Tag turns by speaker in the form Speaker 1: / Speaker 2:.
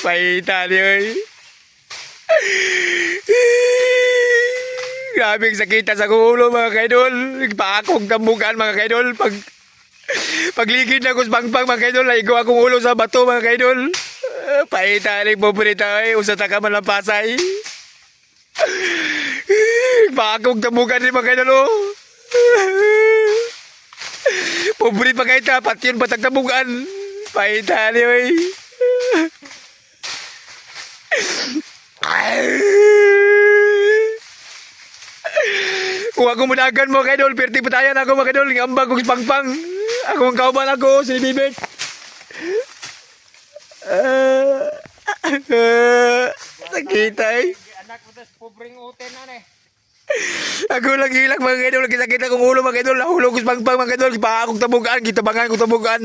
Speaker 1: Paita niyo eh. Grabing sakitan sa ulo mga kaidol. Paakong tambugan mga kaidol. Pagligid na ko sa pangpang mga kaidol. Naigo akong ulo sa bato mga kaidol. Paita niyo pobrita eh. Usa ta ka man lang pasay. Paakong tambugan ni mga kaidol oh. Pobre pa kaita. Pati yun patagtambugan. Paita niyo eh. Kung ako mudagan mo kay Dol, perti patayan ako mga Dol, ngambag kong pangpang. Ako ang kauban ako, sinibibig. Sakita eh.
Speaker 2: Anak ko tas pobreng uten na eh.
Speaker 1: Ako lang hilak mga Dol, sakit akong ulo mga Dol, nahulog ko sa pangpang mga Dol, pa akong tabugan, kitabangan kong tabugan.